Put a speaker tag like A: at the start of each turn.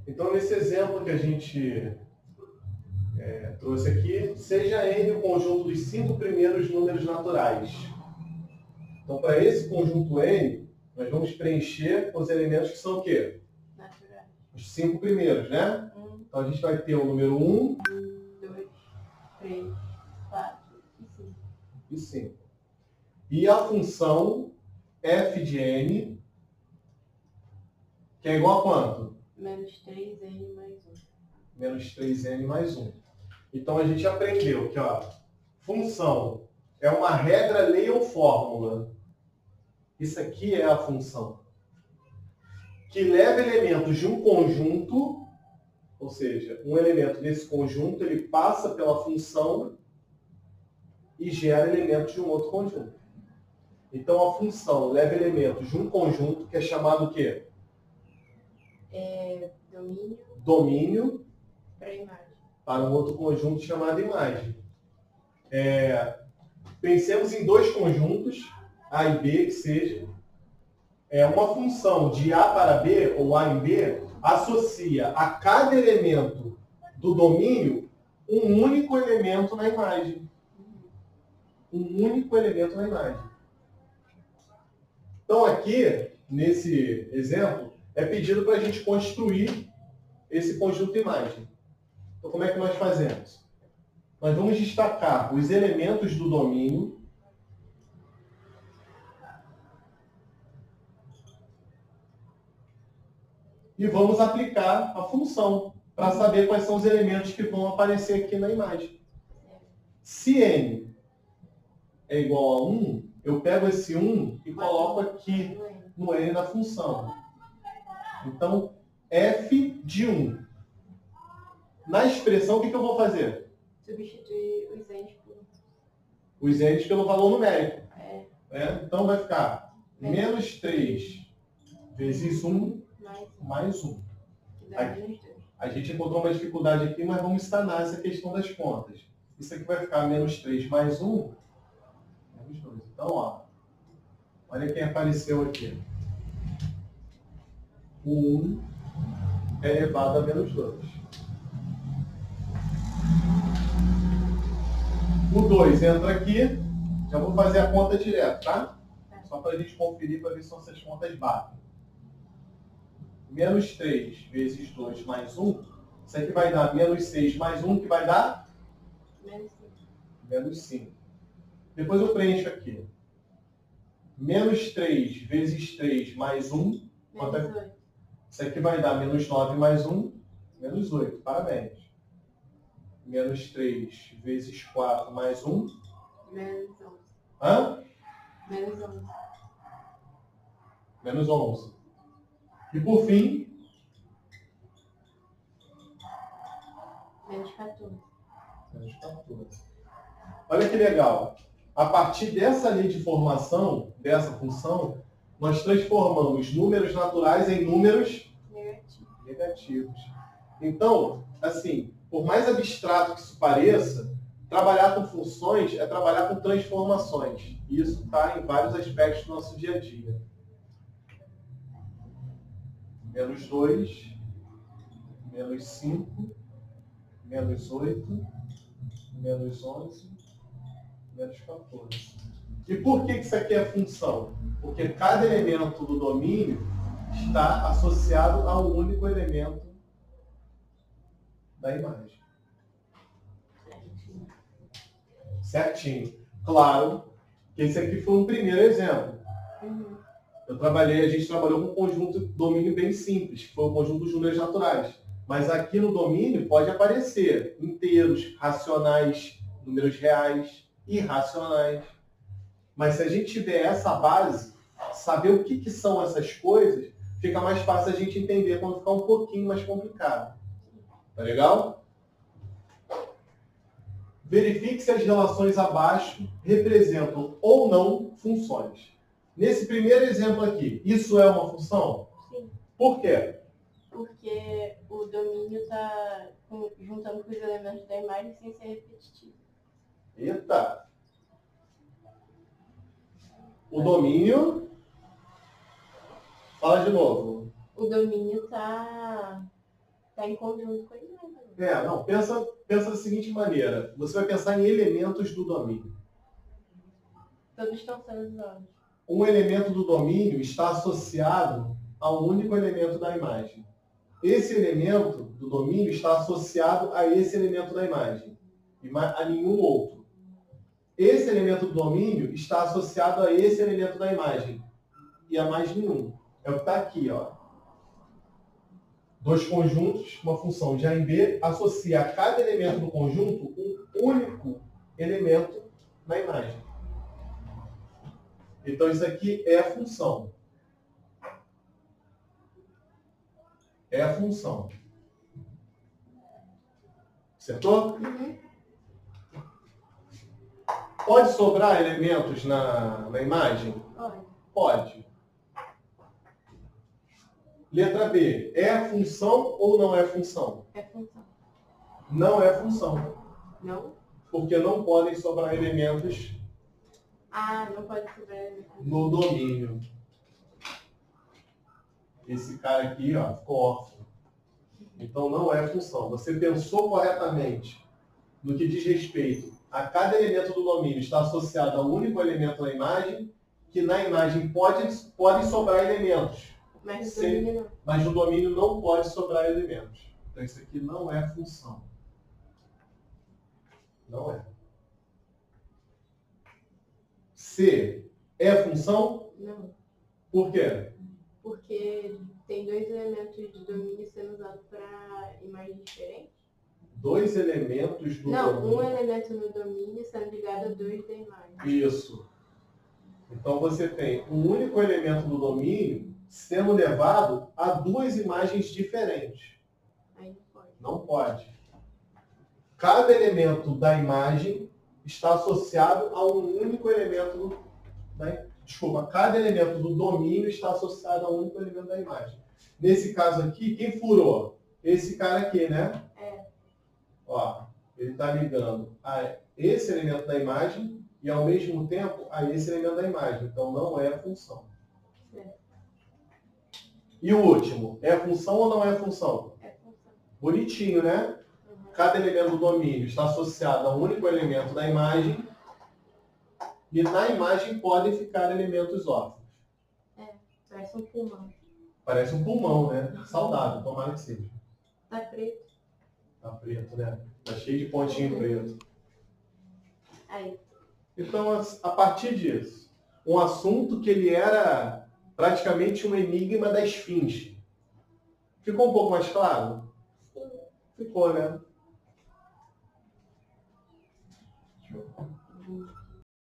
A: Então, nesse exemplo que a gente trouxe aqui, seja N o conjunto dos 5 primeiros números naturais. Então, para esse conjunto N, nós vamos preencher os elementos que são o quê?
B: Naturais.
A: Os 5 primeiros, né? Então, a gente vai ter o número 1,
B: 2, 3, 4 e 5.
A: E 5. E a função f de n, que é igual a quanto?
B: Menos 3n mais 1.
A: Menos 3n mais 1. Então, a gente aprendeu que função é uma regra, lei ou fórmula. Isso aqui é a função. Que leva elementos de um conjunto, ou seja, um elemento desse conjunto, ele passa pela função e gera elementos de um outro conjunto. Então, a função leva elementos de um conjunto que é chamado o quê?
B: Domínio.
A: Domínio
B: Para imagem.
A: para um outro conjunto chamado imagem. Pensemos em dois conjuntos, A e B, que seja. Uma função de A para B, ou A em B, associa a cada elemento do domínio um único elemento na imagem. Um único elemento na imagem. Então, aqui, nesse exemplo, é pedido para a gente construir esse conjunto imagem. Então, como é que nós fazemos? Nós vamos destacar os elementos do domínio e vamos aplicar a função para saber quais são os elementos que vão aparecer aqui na imagem. Se n é igual a 1, eu pego esse 1 e coloco aqui no n da função. Então, f de 1. Na expressão, o que eu vou fazer?
B: Substituir os ends por 1.
A: Os ends pelo valor numérico. Então, vai ficar menos 3 vezes 1 mais 1. A gente encontrou uma dificuldade aqui, mas vamos sanar essa questão das contas. Isso aqui vai ficar menos 3 mais 1, menos 2. Então, olha quem apareceu aqui. O 1 é elevado a menos 2. O 2 entra aqui, já vou fazer a conta direto, tá? Só para a gente conferir para ver se essas contas batem. Menos 3 vezes 2 mais 1, isso aqui vai dar menos 6 mais 1, que vai dar? Menos 5. Depois eu preencho aqui. Menos 3 vezes 3 mais 1, quanto é?
B: Menos 8.
A: Isso aqui vai dar menos 9 mais 1, menos 8. Parabéns. Menos 3 vezes 4 mais 1.
B: Menos 11.
A: Hã?
B: Menos 11.
A: Menos 11. E por fim?
B: Menos 14.
A: Menos 14. Olha que legal. A partir dessa lei de formação, dessa função, nós transformamos números naturais em números negativos. Então, assim, por mais abstrato que isso pareça, trabalhar com funções é trabalhar com transformações. E isso está em vários aspectos do nosso dia a dia. Menos 2, menos 5, menos 8, menos 11, menos 14. E por que isso aqui é função? Porque cada elemento do domínio está associado a um único elemento da imagem. Certinho. Claro que esse aqui foi um primeiro exemplo. A gente trabalhou com um conjunto de domínio bem simples, que foi o conjunto dos números naturais. Mas aqui no domínio pode aparecer inteiros, racionais, números reais, irracionais. Mas se a gente tiver essa base, saber o que são essas coisas, fica mais fácil a gente entender quando ficar um pouquinho mais complicado. Tá legal? Verifique se as relações abaixo representam ou não funções. Nesse primeiro exemplo aqui, isso é uma função?
B: Sim.
A: Por quê?
B: Porque o domínio está juntando com os elementos da imagem sem ser repetitivo.
A: Eita! O domínio... Fala de novo.
B: O domínio está Tá em conjunto com a imagem.
A: Não, pensa da seguinte maneira. Você vai pensar em elementos do domínio.
B: Todos estão sendo usados.
A: Um elemento do domínio está associado a um único elemento da imagem. Esse elemento do domínio está associado a esse elemento da imagem e a nenhum outro. Esse elemento do domínio está associado a esse elemento da imagem e a mais nenhum. É o que está aqui, ó. Dois conjuntos, uma função de A em B, associa a cada elemento do conjunto um único elemento na imagem. Então, isso aqui é a função. É a função. Acertou?
B: Uhum.
A: Pode sobrar elementos na imagem?
B: Olha.
A: Pode. Letra B. É função ou não é função?
B: É função.
A: Não é função.
B: Não?
A: Porque não podem sobrar elementos
B: Ah, não pode sobrar.
A: no domínio. Esse cara aqui, ó, ficou órfão. Então não é função. Você pensou corretamente no que diz respeito a cada elemento do domínio está associado a um único elemento na imagem, que na imagem podem sobrar elementos.
B: Mas no domínio não.
A: Mas no domínio não pode sobrar elementos. Então isso aqui não é função. Não é. C. É função?
B: Não.
A: Por quê?
B: Porque tem dois elementos de domínio sendo usados para imagens diferentes.
A: Dois elementos do
B: Não,
A: domínio.
B: um elemento no domínio sendo ligado a dois da imagem.
A: Isso. Então você tem um único elemento do domínio sendo levado a duas imagens diferentes.
B: Aí pode.
A: Não pode. Cada elemento da imagem está associado a um único elemento cada elemento do domínio está associado a um único elemento da imagem. Nesse caso aqui, quem furou? Esse cara aqui, né?
B: É.
A: Ó, ele está ligando a esse elemento da imagem e ao mesmo tempo a esse elemento da imagem. Então não é a função.
B: É.
A: E o último, é a função ou não é a função?
B: É função.
A: Bonitinho, né?
B: Uhum.
A: Cada elemento do domínio está associado a um único elemento da imagem e na imagem podem ficar elementos órfãos.
B: Parece um pulmão.
A: Parece um pulmão, né? Saudável, tomara que seja.
B: Tá preto.
A: Tá preto, né? Tá cheio de pontinho preto.
B: Aí.
A: Então, a partir disso, um assunto que ele era praticamente um enigma da esfinge. Ficou um pouco mais claro?
B: Sim.
A: Ficou, né?
B: Uhum.